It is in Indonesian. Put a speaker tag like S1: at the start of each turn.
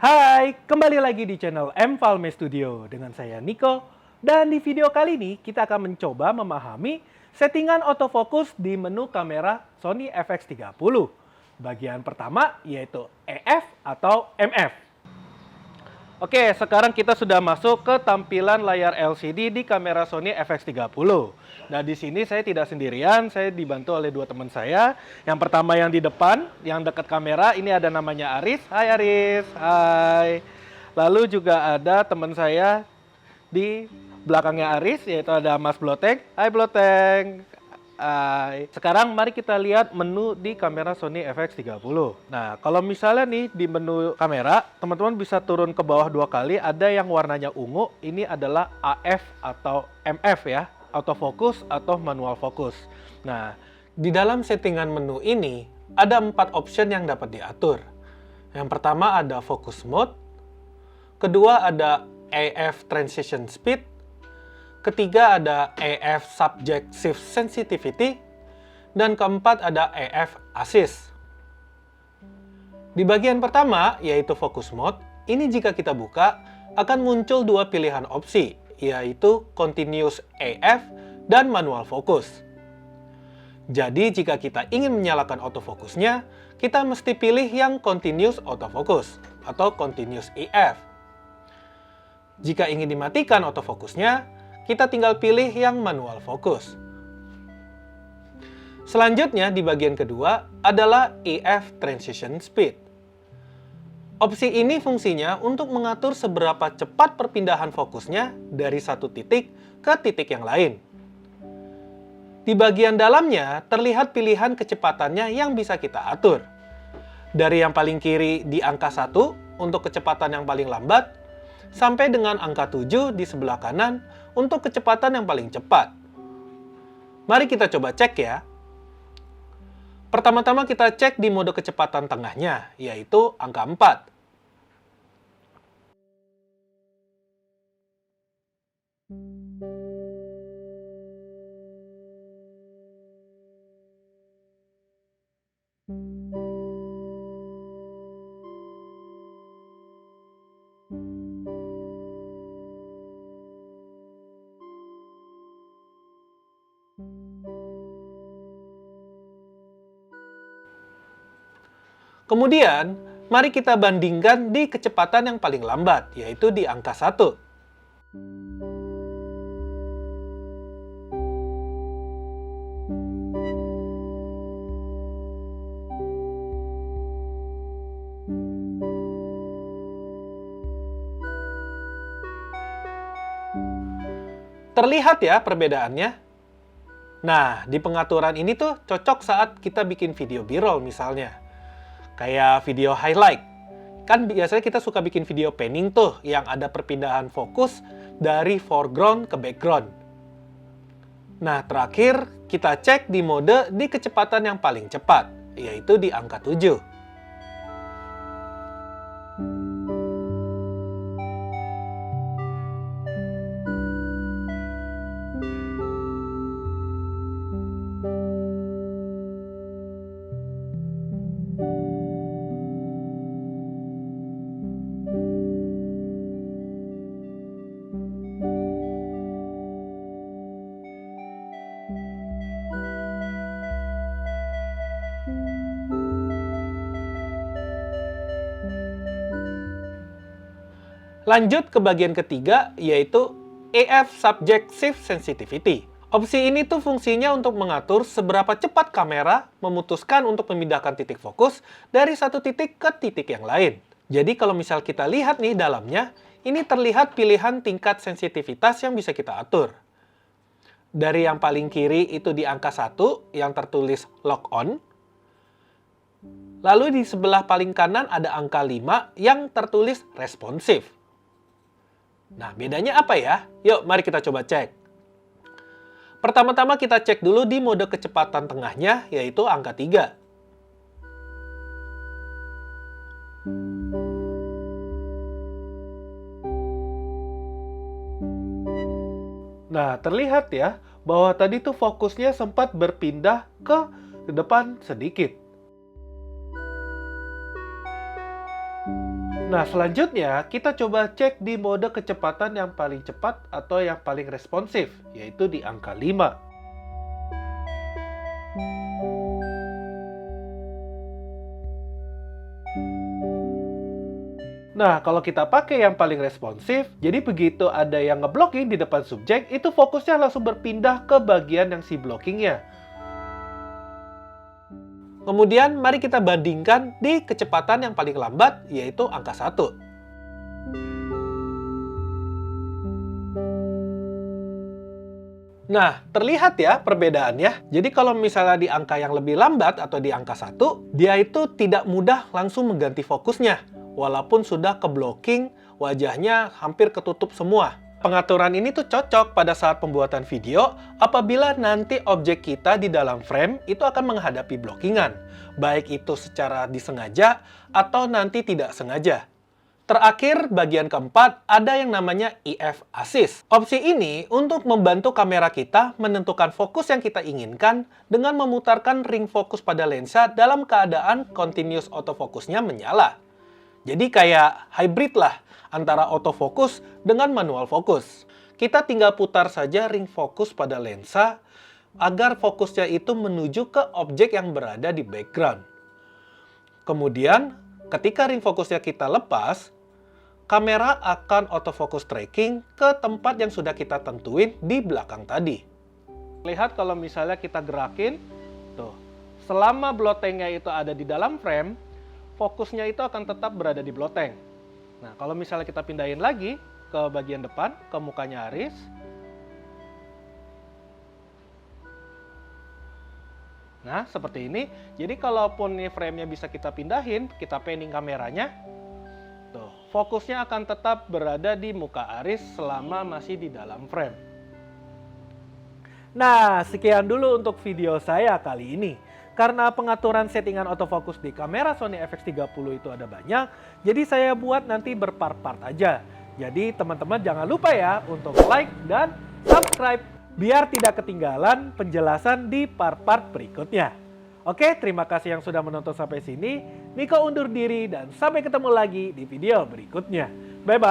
S1: Hai, kembali lagi di channel M Falme Studio dengan saya Niko. Dan di video kali ini kita akan mencoba memahami settingan autofocus di menu kamera Sony FX30. Bagian pertama yaitu EF atau MF. Oke, sekarang kita sudah masuk ke tampilan layar LCD di kamera Sony FX30. Nah, di sini saya tidak sendirian, saya dibantu oleh dua teman saya. Yang pertama yang di depan, yang dekat kamera, ini ada namanya Aris. Hai Aris, hai. Lalu juga ada teman saya di belakangnya Aris, yaitu ada Mas Bloteng. Hai Bloteng. Hai. Sekarang mari kita lihat menu di kamera Sony FX30. Nah, kalau misalnya nih di menu kamera, teman-teman bisa turun ke bawah dua kali. Ada yang warnanya ungu, ini adalah AF atau MF ya, autofocus atau manual focus. Nah, di dalam settingan menu ini, ada 4 option yang dapat diatur. Yang pertama ada focus mode, kedua ada AF transition speed, ketiga ada AF subjective sensitivity, dan keempat ada AF assist. Di bagian pertama, yaitu focus mode, ini jika kita buka, akan muncul dua pilihan opsi, yaitu continuous AF dan manual focus. Jadi jika kita ingin menyalakan autofocusnya, kita mesti pilih yang continuous autofocus atau continuous EF. Jika ingin dimatikan autofocusnya, kita tinggal pilih yang manual focus. Selanjutnya di bagian kedua adalah EF transition speed. Opsi ini fungsinya untuk mengatur seberapa cepat perpindahan fokusnya dari satu titik ke titik yang lain. Di bagian dalamnya terlihat pilihan kecepatannya yang bisa kita atur. Dari yang paling kiri di angka 1 untuk kecepatan yang paling lambat, sampai dengan angka 7 di sebelah kanan untuk kecepatan yang paling cepat. Mari kita coba cek ya. Pertama-tama kita cek di mode kecepatan tengahnya, yaitu angka 4. Kemudian, mari kita bandingkan di kecepatan yang paling lambat, yaitu di angka 1. Terlihat ya perbedaannya? Nah, di pengaturan ini tuh cocok saat kita bikin video B-roll misalnya. Kayak video highlight. Kan biasanya kita suka bikin video panning tuh, yang ada perpindahan fokus dari foreground ke background. Nah, terakhir kita cek di mode di kecepatan yang paling cepat, yaitu di angka 7. Lanjut ke bagian ketiga, yaitu AF Subjective Sensitivity. Opsi ini tuh fungsinya untuk mengatur seberapa cepat kamera memutuskan untuk memindahkan titik fokus dari satu titik ke titik yang lain. Jadi kalau misal kita lihat nih dalamnya, ini terlihat pilihan tingkat sensitivitas yang bisa kita atur. Dari yang paling kiri itu di angka 1 yang tertulis lock on. Lalu di sebelah paling kanan ada angka 5 yang tertulis responsive. Nah, bedanya apa ya? Yuk, mari kita coba cek. Pertama-tama kita cek dulu di mode kecepatan tengahnya, yaitu angka 3. Nah, terlihat ya, bahwa tadi tuh fokusnya sempat berpindah ke depan sedikit. Nah, selanjutnya kita coba cek di mode kecepatan yang paling cepat atau yang paling responsif, yaitu di angka 5. Nah, kalau kita pakai yang paling responsif, jadi begitu ada yang ngeblocking di depan subjek, itu fokusnya langsung berpindah ke bagian yang si blockingnya. Kemudian, mari kita bandingkan di kecepatan yang paling lambat, yaitu angka 1. Nah, terlihat ya perbedaannya. Jadi kalau misalnya di angka yang lebih lambat atau di angka 1, dia itu tidak mudah langsung mengganti fokusnya. Walaupun sudah ke-blocking, wajahnya hampir ketutup semua. Pengaturan ini tuh cocok pada saat pembuatan video apabila nanti objek kita di dalam frame itu akan menghadapi blockingan. Baik itu secara disengaja atau nanti tidak sengaja. Terakhir, bagian keempat, ada yang namanya EF Assist. Opsi ini untuk membantu kamera kita menentukan fokus yang kita inginkan dengan memutarkan ring fokus pada lensa dalam keadaan continuous autofocusnya menyala. Jadi kayak hybrid lah antara autofocus dengan manual fokus. Kita tinggal putar saja ring fokus pada lensa agar fokusnya itu menuju ke objek yang berada di background. Kemudian, ketika ring fokusnya kita lepas, kamera akan autofocus tracking ke tempat yang sudah kita tentuin di belakang tadi. Lihat kalau misalnya kita gerakin, tuh, selama blotengnya itu ada di dalam frame, fokusnya itu akan tetap berada di bloteng. Nah, kalau misalnya kita pindahin lagi ke bagian depan, ke mukanya Aris. Nah, seperti ini. Jadi, kalaupun nih frame-nya bisa kita pindahin, kita panning kameranya, tuh, fokusnya akan tetap berada di muka Aris selama masih di dalam frame. Nah, sekian dulu untuk video saya kali ini. Karena pengaturan settingan autofocus di kamera Sony FX30 itu ada banyak, jadi saya buat nanti berpart-part aja. Jadi teman-teman jangan lupa ya untuk like dan subscribe biar tidak ketinggalan penjelasan di part-part berikutnya. Oke, terima kasih yang sudah menonton sampai sini. Niko undur diri dan sampai ketemu lagi di video berikutnya. Bye-bye!